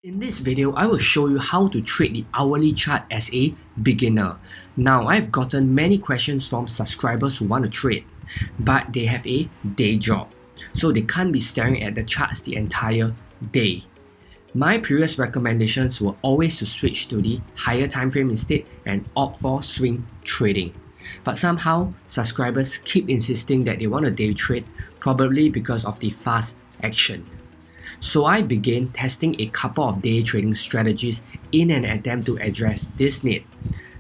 In this video, I will show you how to trade the hourly chart as a beginner. Now, I've gotten many questions from subscribers who want to trade, but they have a day job, so they can't be staring at the charts the entire day. My previous recommendations were always to switch to the higher time frame instead and opt for swing trading. But somehow, subscribers keep insisting that they want to day trade, probably because of the fast action. So I began testing a couple of day trading strategies in an attempt to address this need.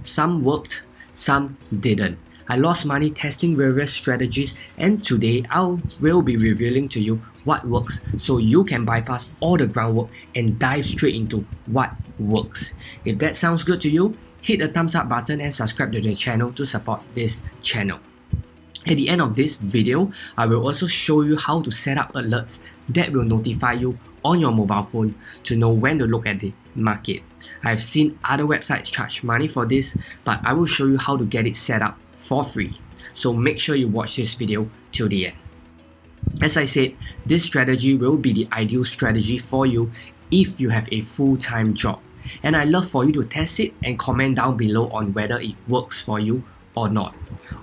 Some worked, some didn't. I lost money testing various strategies, and today I will be revealing to you what works so you can bypass all the groundwork and dive straight into what works. If that sounds good to you, hit the thumbs up button and subscribe to the channel to support this channel. At the end of this video, I will also show you how to set up alerts that will notify you on your mobile phone to know when to look at the market. I've seen other websites charge money for this, but I will show you how to get it set up for free. So make sure you watch this video till the end. As I said, this strategy will be the ideal strategy for you if you have a full-time job. And I'd love for you to test it and comment down below on whether it works for you or not.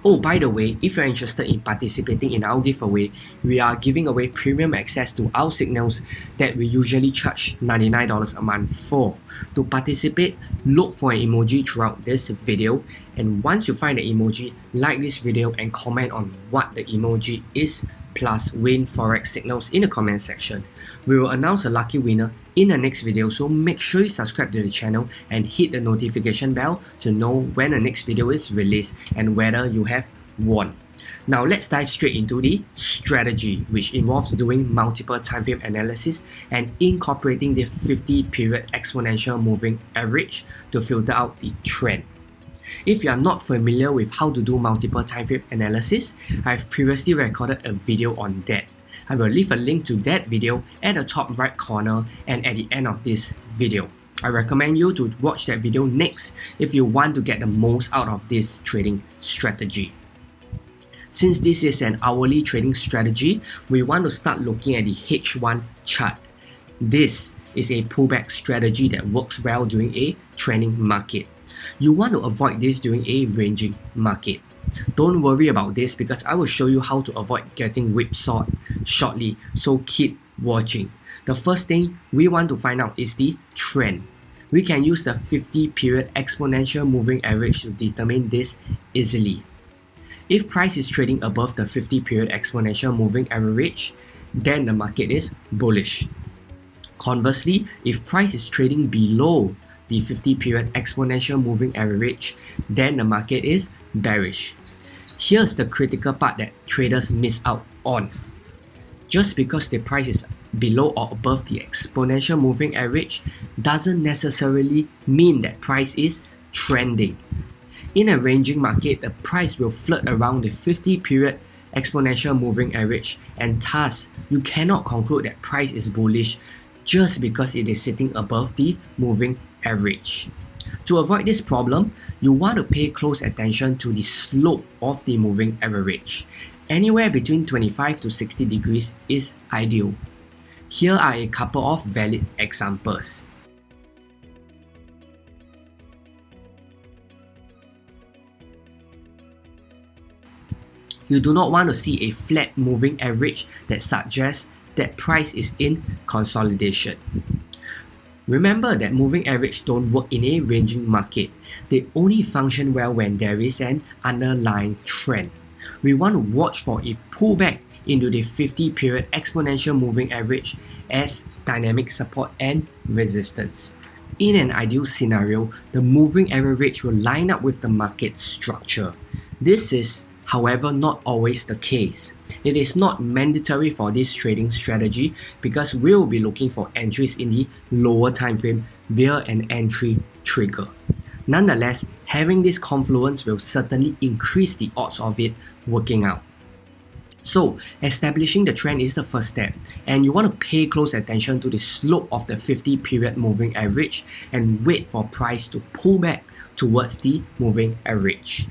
Oh, by the way, if you're interested in participating in our giveaway, we are giving away premium access to our signals that we usually charge $99 a month for. To participate, look for an emoji throughout this video, and once you find the emoji, like this video and comment on what the emoji is, plus win Forex signals in the comment section. We will announce a lucky winner in the next video, so make sure you subscribe to the channel and hit the notification bell to know when the next video is released and whether you have won. Now let's dive straight into the strategy, which involves doing multiple time frame analysis and incorporating the 50-period exponential moving average to filter out the trend. If you are not familiar with how to do multiple time frame analysis, I've previously recorded a video on that. I will leave a link to that video at the top right corner and at the end of this video. I recommend you to watch that video next if you want to get the most out of this trading strategy. Since this is an hourly trading strategy, we want to start looking at the H1 chart. This is a pullback strategy that works well during a trending market. You want to avoid this during a ranging market. Don't worry about this because I will show you how to avoid getting whipsawed shortly, so keep watching. The first thing we want to find out is the trend. We can use the 50-period exponential moving average to determine this easily. If price is trading above the 50-period exponential moving average, then the market is bullish. Conversely, if price is trading below the 50-period exponential moving average, then the market is bearish. Here's the critical part that traders miss out on. Just because the price is below or above the exponential moving average doesn't necessarily mean that price is trending. In a ranging market, the price will flirt around the 50-period exponential moving average, and thus you cannot conclude that price is bullish just because it is sitting above the moving average. To avoid this problem, you want to pay close attention to the slope of the moving average. Anywhere between 25 to 60 degrees is ideal. Here are a couple of valid examples. You do not want to see a flat moving average that suggests that price is in consolidation. Remember that moving average don't work in a ranging market. They only function well when there is an underlying trend. We want to watch for a pullback into the 50-period exponential moving average as dynamic support and resistance. In an ideal scenario, the moving average will line up with the market structure. This is, however, not always the case. It is not mandatory for this trading strategy because we will be looking for entries in the lower time frame via an entry trigger. Nonetheless, having this confluence will certainly increase the odds of it working out. So, establishing the trend is the first step, and you want to pay close attention to the slope of the 50-period moving average and wait for price to pull back towards the moving average.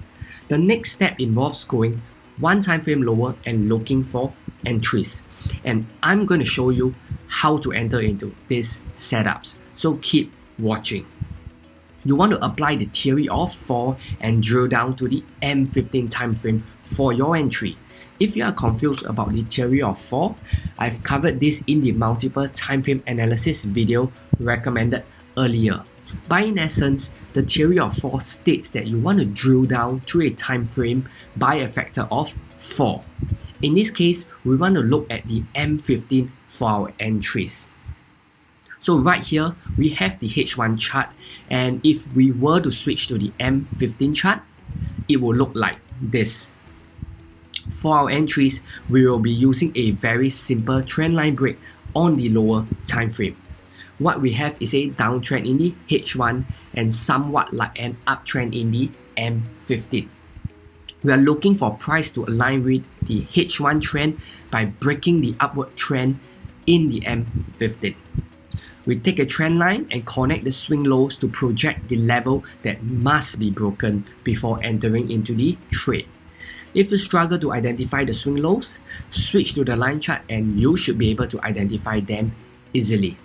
The next step involves going one time frame lower and looking for entries. And I'm going to show you how to enter into these setups. so keep watching. You want to apply the theory of fall and drill down to the M15 time frame for your entry. If you are confused about the theory of fall, I've covered this in the multiple time frame analysis video recommended earlier. But in essence, the theory of fall states that you want to drill down to a time frame by a factor of 4. In this case, we want to look at the M15 for our entries. So right here, we have the H1 chart, and if we were to switch to the M15 chart, it will look like this. For our entries, we will be using a very simple trendline break on the lower time frame. What we have is a downtrend in the H1 and somewhat like an uptrend in the M15. We are looking for price to align with the H1 trend by breaking the upward trend in the M15. We take a trend line and connect the swing lows to project the level that must be broken before entering into the trade. If you struggle to identify the swing lows, switch to the line chart and you should be able to identify them easily.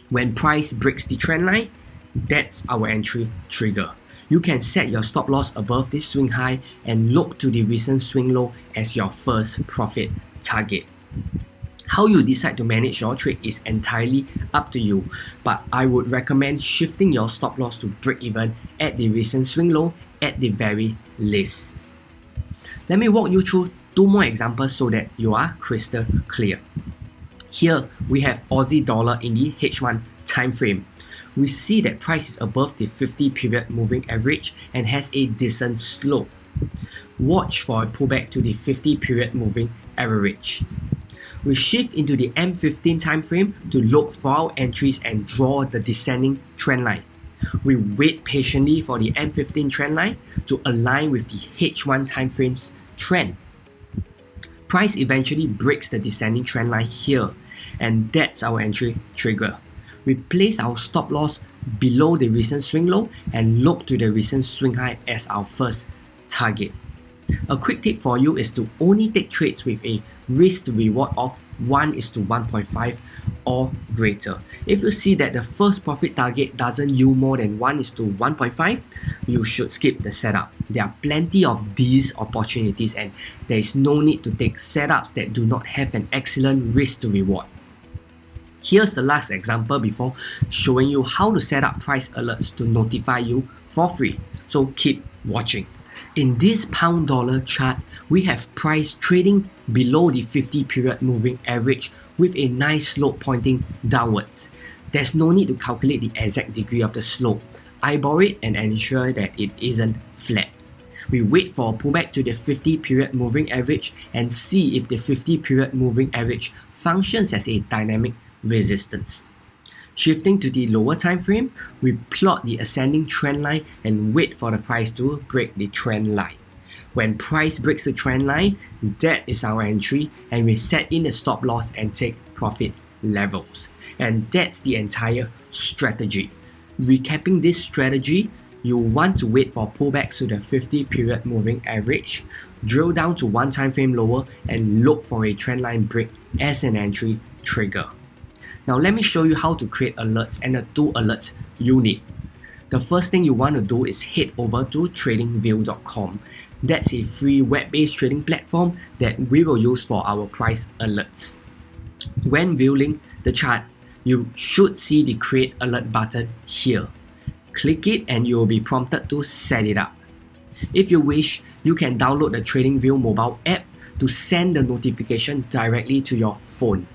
When price breaks the trend line, that's our entry trigger. You can set your stop loss above this swing high and look to the recent swing low as your first profit target. How you decide to manage your trade is entirely up to you, but I would recommend shifting your stop loss to break even at the recent swing low at the very least. Let me walk you through 2 more examples so that you are crystal clear. Here we have Aussie dollar in the H1 time frame. We see that price is above the 50 period moving average and has a decent slope. Watch for a pullback to the 50 period moving average. We shift into the M15 time frame to look for our entries and draw the descending trend line. We wait patiently for the M15 trend line to align with the H1 time frame's trend. Price eventually breaks the descending trend line here, and that's our entry trigger. We place our stop loss below the recent swing low and look to the recent swing high as our first target. A quick tip for you is to only take trades with a risk to reward of 1:1.5 or greater. If you see that the first profit target doesn't yield more than 1:1.5, you should skip the setup. There are plenty of these opportunities and there is no need to take setups that do not have an excellent risk to reward. Here's the last example before showing you how to set up price alerts to notify you for free. So keep watching. In this pound dollar chart, we have price trading below the 50 period moving average with a nice slope pointing downwards. There's no need to calculate the exact degree of the slope. Eyeball it and ensure that it isn't flat. We wait for a pullback to the 50 period moving average and see if the 50 period moving average functions as a dynamic resistance. Shifting to the lower time frame, we plot the ascending trend line and wait for the price to break the trend line. When price breaks the trend line, that is our entry and we set in the stop loss and take profit levels. And that's the entire strategy. Recapping this strategy, you want to wait for pullbacks to the 50 period moving average, drill down to one time frame lower and look for a trend line break as an entry trigger. Now let me show you how to create alerts and the 2 alerts you need. The first thing you want to do is head over to Tradingview.com. That's a free web-based trading platform that we will use for our price alerts. When viewing the chart, you should see the Create Alert button here. Click it and you will be prompted to set it up. If you wish, you can download the Tradingview mobile app to send the notification directly to your phone.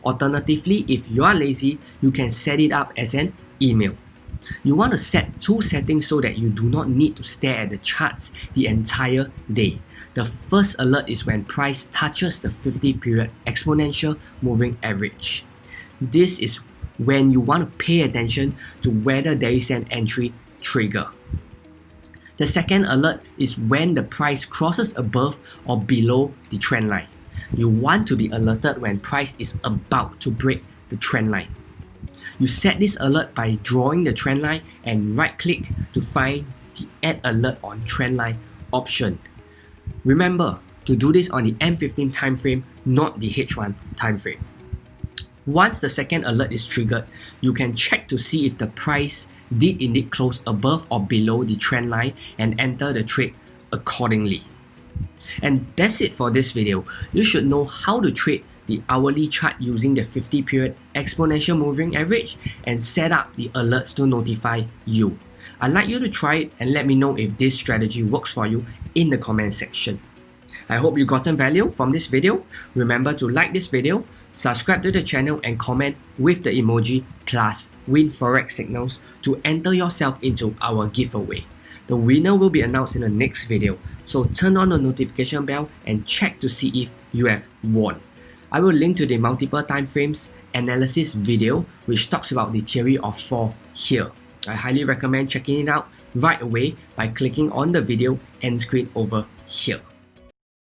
Alternatively, if you are lazy, you can set it up as an email. You want to set 2 settings so that you do not need to stare at the charts the entire day. The first alert is when price touches the 50 period exponential moving average. This is when you want to pay attention to whether there is an entry trigger. The second alert is when the price crosses above or below the trend line. You want to be alerted when price is about to break the trend line. You set this alert by drawing the trend line and right click to find the Add Alert on Trend Line option. Remember to do this on the M15 time frame, not the H1 time frame. Once the second alert is triggered, you can check to see if the price did indeed close above or below the trend line and enter the trade accordingly. And that's it for this video. You should know how to trade the hourly chart using the 50 period exponential moving average and set up the alerts to notify you. I'd like you to try it and let me know if this strategy works for you in the comment section. I hope you gotten value from this video. Remember to like this video, subscribe to the channel and comment with the emoji plus win Forex signals to enter yourself into our giveaway. The winner will be announced in the next video, so turn on the notification bell and check to see if you have won. I will link to the multiple time frames analysis video which talks about the theory of 4 here. I highly recommend checking it out right away by clicking on the video end screen over here.